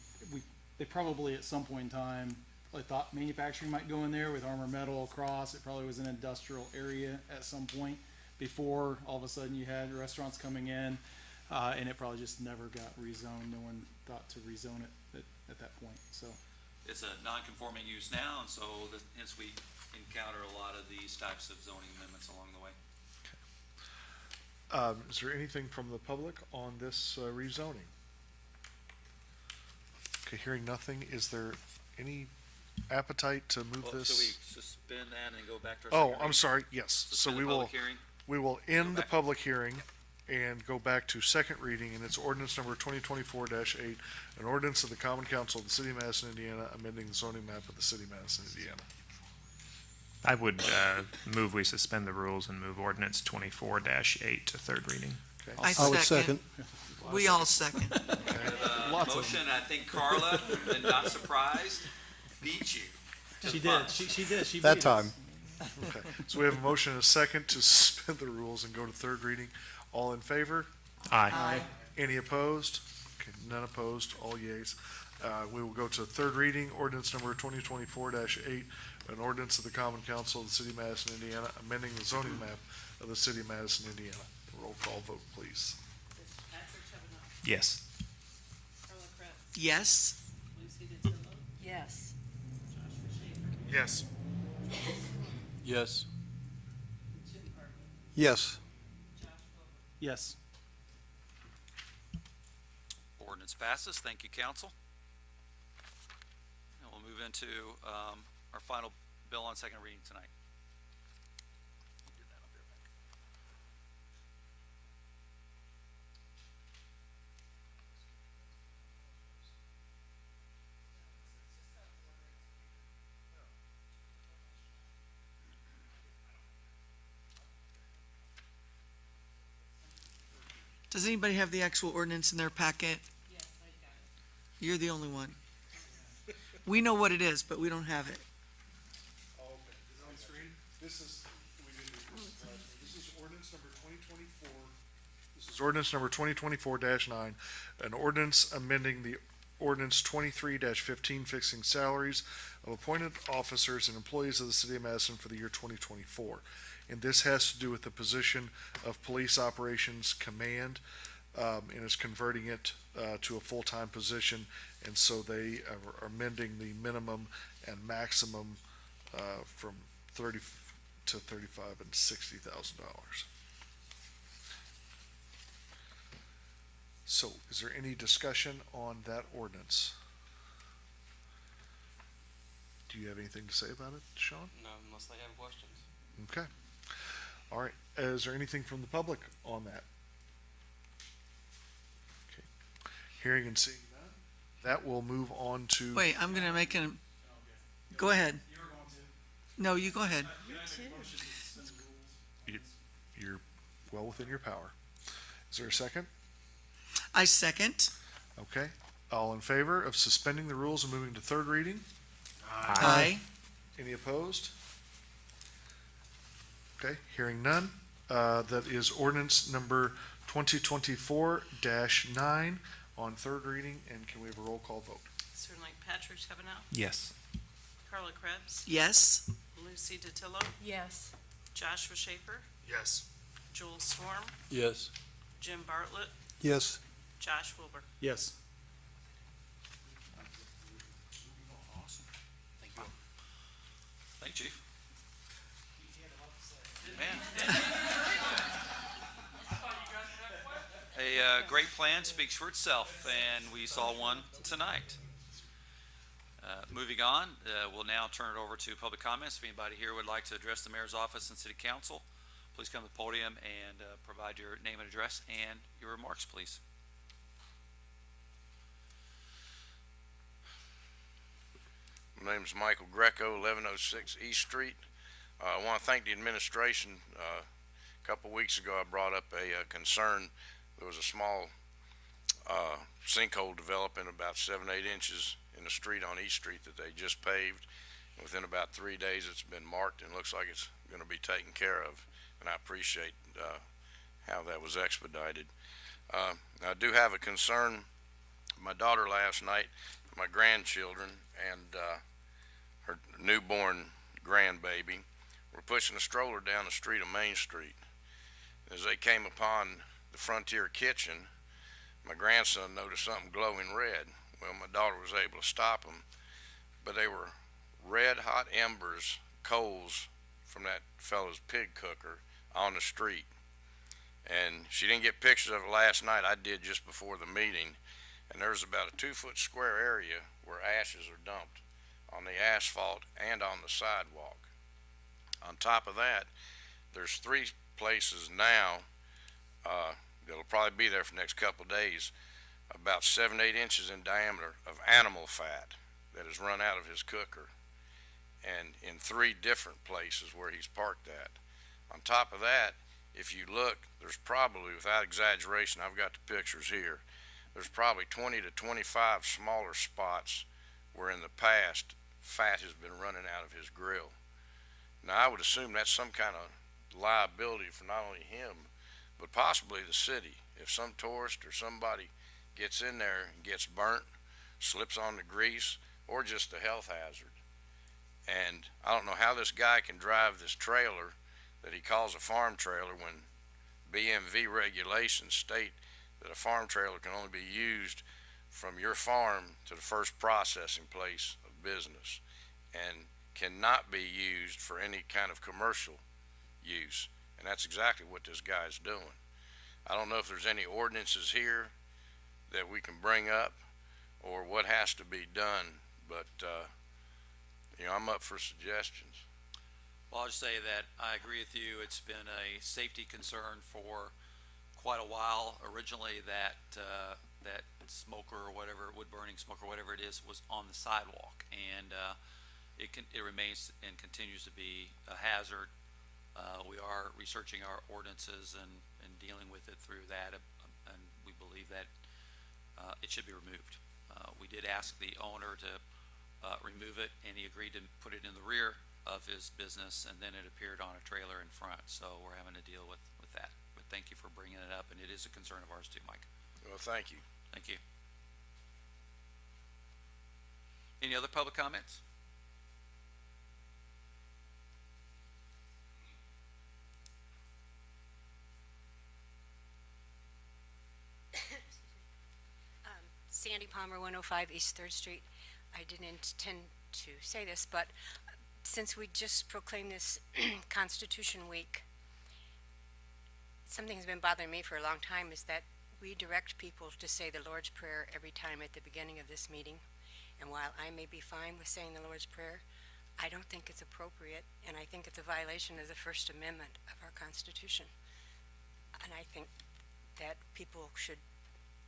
they probably at some point in time, I thought manufacturing might go in there with Armor Metal across. It probably was an industrial area at some point before all of a sudden you had restaurants coming in, and it probably just never got rezoned. No one thought to rezone it at that point, so. It's a non-conforming use now, and so hence we encounter a lot of these types of zoning amendments along the way. Is there anything from the public on this rezoning? Okay, hearing nothing, is there any appetite to move Well, this? should we suspend that and go back to our second Oh, I'm reading? sorry, yes. So Suspend we the will, public hearing? we will end the back. public hearing and go back to second reading, and it's ordinance number 2024-8, an ordinance of the Common Council of the City of Madison, Indiana, amending the zoning map of the City of Madison, Indiana. I would move we suspend the rules and move ordinance 24-8 to third reading. Okay. I would second. We all second. Motion, I think Carla, and not surprised, beat you. to She the did, punch. she did, she That beat time. us. Okay, so we have a motion and a second to suspend the rules and go to third reading. All in favor? Aye. Any opposed? Okay, none opposed, all yeas. We will go to third reading, ordinance number 2024-8, an ordinance of the Common Council of the City of Madison, Indiana, amending the zoning map of the City of Madison, Indiana. Roll call vote, please. Yes. Yes? Yes. Yes. Yes. Yes. Yes. Ordinance passes. Thank you, council. And we'll move into our final bill on second reading tonight. Does anybody have the actual ordinance in their packet? Yes, I got it. You're the only one. We know what it is, but we don't have it. Oh, okay. Is it on screen? This is, we did this is ordinance number 2024. This is ordinance number 2024-9, an ordinance amending the ordinance 23-15 fixing salaries of appointed officers and employees of the City of Madison for the year 2024. And this has to do with the position of Police Operations Command, and is converting it to a full-time position. And so they are amending the minimum and maximum from $30,000 to $35,000 and $60,000. So is there any discussion on that ordinance? Do you have anything to say about it, Sean? No, unless they have questions. Okay. All right. Is there anything from the public on that? Okay. Hearing and seeing none, That will move on to. Wait, I'm gonna make an, go ahead. No, you go ahead. You're well within your power. Is there a second? I second. Okay. All in favor of suspending the rules and moving to third reading? Aye. Any opposed? Okay, hearing none. That is ordinance number 2024-9 on third reading, and can we have a roll call vote? Certainly. Patrick Stabenow, Yes. Carla Krebs, Yes. Lucy DeTillo, Yes. Joshua Schaefer, Yes. Joel Swarm, Yes. Jim Bartlett, Yes. Josh Wilbur. Yes. Thank you, Chief. Man. A great plan speaks for itself, and we saw one tonight. Moving on, we'll now turn it over to public comments. If anybody here would like to address the mayor's office and city council, please come to the podium and provide your name and address and your remarks, please. My name is Michael Greco, 1106 East Street. I want to thank the administration. A couple weeks ago, I brought up a concern. There was a small sinkhole developing about 7-8 inches in the street on East Street that they just paved. Within about 3 days, it's been marked and looks like it's going to be taken care of. And I appreciate how that was expedited. I do have a concern. My daughter last night, my grandchildren, and her newborn grandbaby were pushing a stroller down the street of Main Street. As they came upon the Frontier Kitchen, my grandson noticed something glowing red. Well, my daughter was able to stop them, but they were red hot embers, coals from that fellow's pig cooker on the street. And she didn't get pictures of it last night. I did just before the meeting. And there's about a 2-foot square area where ashes are dumped on the asphalt and on the sidewalk. On top of that, there's 3 places now that'll probably be there for the next couple of days, about 7-8 inches in diameter of animal fat that has run out of his cooker, and in 3 different places where he's parked at. On top of that, if you look, there's probably, without exaggeration, I've got the pictures here, there's probably 20 to 25 smaller spots where in the past fat has been running out of his grill. Now, I would assume that's some kind of liability for not only him, but possibly the city. If some tourist or somebody gets in there and gets burnt, slips on the grease, or just a health hazard. And I don't know how this guy can drive this trailer that he calls a farm trailer when BMV regulations state that a farm trailer can only be used from your farm to the first processing place of business and cannot be used for any kind of commercial use. And that's exactly what this guy's doing. I don't know if there's any ordinances here that we can bring up or what has to be done, but I'm up for suggestions. Well, I'll just say that I agree with you. It's been a safety concern for quite a while. Originally, that smoker or whatever, wood burning smoker, whatever it is, was on the sidewalk, and it remains and continues to be a hazard. We are researching our ordinances and dealing with it through that, and we believe that it should be removed. We did ask the owner to remove it, and he agreed to put it in the rear of his business, and then it appeared on a trailer in front. So we're having to deal with that. But thank you for bringing it up, and it is a concern of ours too, Mike. Well, thank you. Thank you. Any other public comments? Sandy Palmer, 105 East 3rd Street. I didn't intend to say this, but since we just proclaimed this Constitution Week, something has been bothering me for a long time is that we direct people to say the Lord's Prayer every time at the beginning of this meeting. And while I may be fine with saying the Lord's Prayer, I don't think it's appropriate, and I think it's a violation of the First Amendment of our Constitution. And I think that people should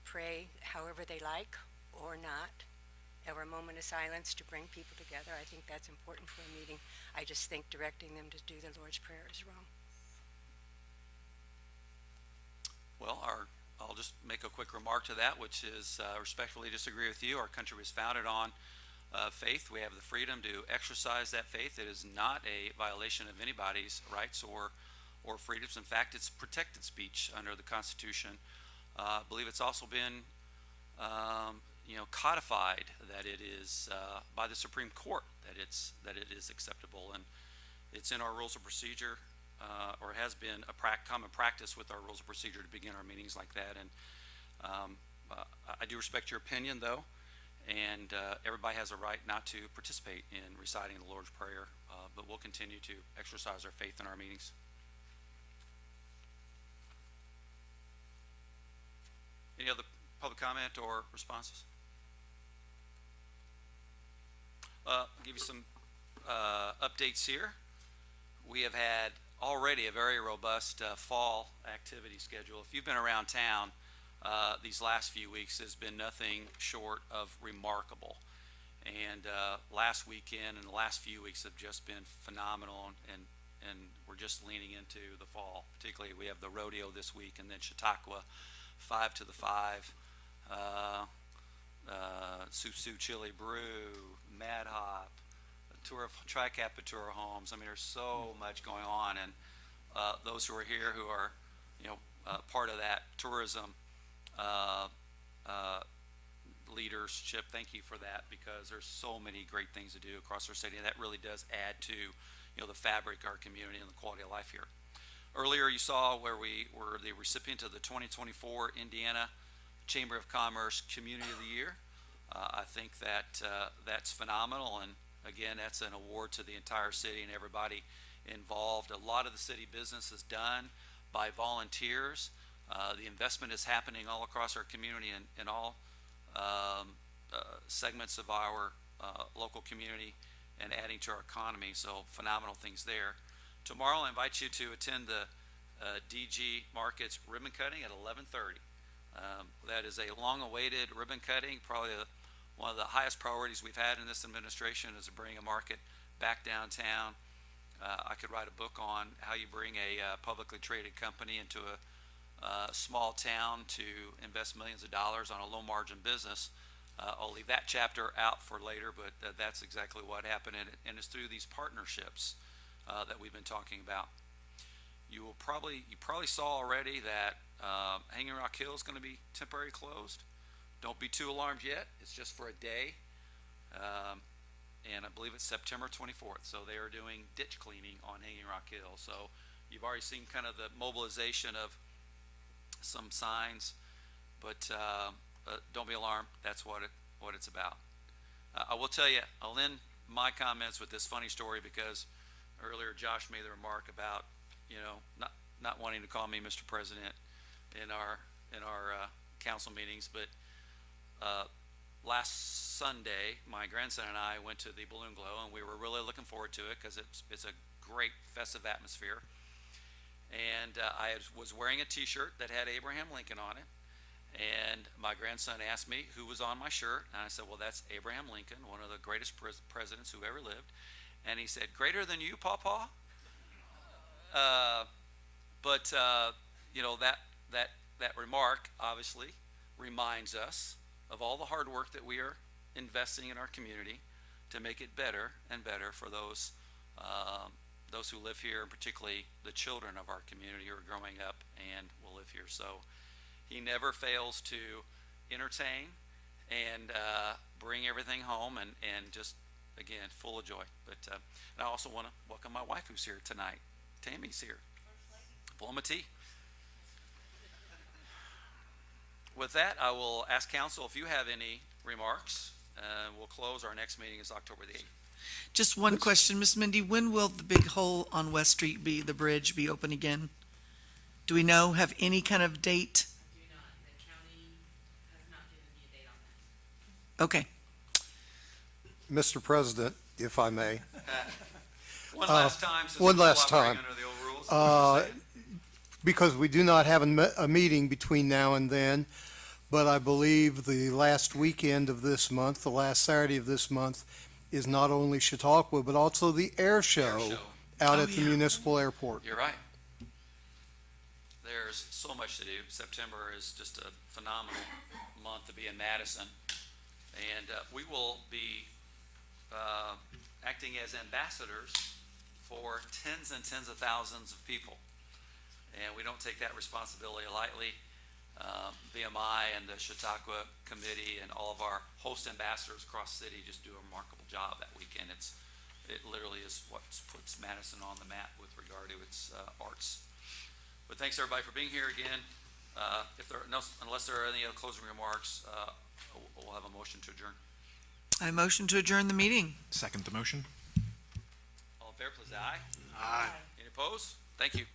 pray however they like, or not, or a moment of silence to bring people together. I think that's important for a meeting. I just think directing them to do the Lord's Prayer is wrong. Well, I'll just make a quick remark to that, which is respectfully disagree with you. Our country was founded on faith. We have the freedom to exercise that faith. It is not a violation of anybody's rights or freedoms. In fact, it's protected speech under the Constitution. I believe it's also been codified that it is by the Supreme Court that it is acceptable, and it's in our rules of procedure, or has been a common practice with our rules of procedure to begin our meetings like that. And I do respect your opinion, though, and everybody has a right not to participate in reciting the Lord's Prayer, but we'll continue to exercise our faith in our meetings. Any other public comment or responses? I'll give you some updates here. We have had already a very robust fall activity schedule. If you've been around town, these last few weeks has been nothing short of remarkable. And last weekend and the last few weeks have just been phenomenal, and we're just leaning into the fall. Particularly, we have the rodeo this week, and then Chautauqua, 5 to the 5, Sioux Chili Brew, Mad Hop, a tour of Tri-Capitura Homes. I mean, there's so much going on, and those who are here who are, part of that tourism leadership, thank you for that, because there's so many great things to do across our city, and that really does add to, the fabric of our community and the quality of life here. Earlier, you saw where we were the recipient of the 2024 Indiana Chamber of Commerce Community of the Year. I think that that's phenomenal, and again, that's an award to the entire city and everybody involved. A lot of the city business is done by volunteers. The investment is happening all across our community and in all segments of our local community and adding to our economy, so phenomenal things there. Tomorrow, I invite you to attend the DG Markets ribbon cutting at 11:30. That is a long-awaited ribbon cutting. Probably one of the highest priorities we've had in this administration is to bring a market back downtown. I could write a book on how you bring a publicly traded company into a small town to invest millions of dollars on a low-margin business. I'll leave that chapter out for later, but that's exactly what happened, and it's through these partnerships that we've been talking about. You probably saw already that Hanging Rock Hill is going to be temporarily closed. Don't be too alarmed yet. It's just for a day, and I believe it's September 24th. So they are doing ditch cleaning on Hanging Rock Hill. So you've already seen kind of the mobilization of some signs, but don't be alarmed. That's what it's about. I will tell you, I'll end my comments with this funny story, because earlier Josh made the remark about not wanting to call me Mr. President in our council meetings, but last Sunday my grandson and I went to the Balloon Glow, and we were really looking forward to it because it's a great festive atmosphere. And I was wearing a t-shirt that had Abraham Lincoln on it, and my grandson asked me who was on my shirt, and I said, well, that's Abraham Lincoln, one of the greatest presidents who ever lived. And he said, greater than you, Pawpaw? But that remark obviously reminds us of all the hard work that we are investing in our community to make it better and better for those who live here, and particularly the children of our community who are growing up and will live here. So he never fails to entertain and bring everything home, and just, again, full of joy. But and I also want to welcome my wife, who's here tonight. Tammy's here. Full of my tea. With that, I will ask council if you have any remarks. We'll close. Our next meeting is October the 8th. Just one question, Miss Mindy. When will the big hole on West Street the bridge be open again? Do we have any kind of date? Do not. The county has not given me a date on that. Okay. Mr. President, if I may. One last time. Since one we're last operating time. Under the old rules. Because we do not have a meeting between now and then, but I believe the last weekend of this month, the last Saturday of this month, is not only Chautauqua, but also the air show out Oh, at the yeah. municipal airport. You're right. There's so much to do. September is just a phenomenal month to be in Madison. And we will be acting as ambassadors for tens and tens of thousands of people. And we don't take that responsibility lightly. VMI and the Chautauqua Committee and all of our host ambassadors across the city just do a remarkable job that weekend. It literally is what puts Madison on the map with regard to its arts. But thanks everybody for being here again. Unless there are any other closing remarks, we'll have a motion to adjourn. I motion to adjourn the meeting. Second the motion. All in favor, please say aye. Aye. Any opposed? Thank you.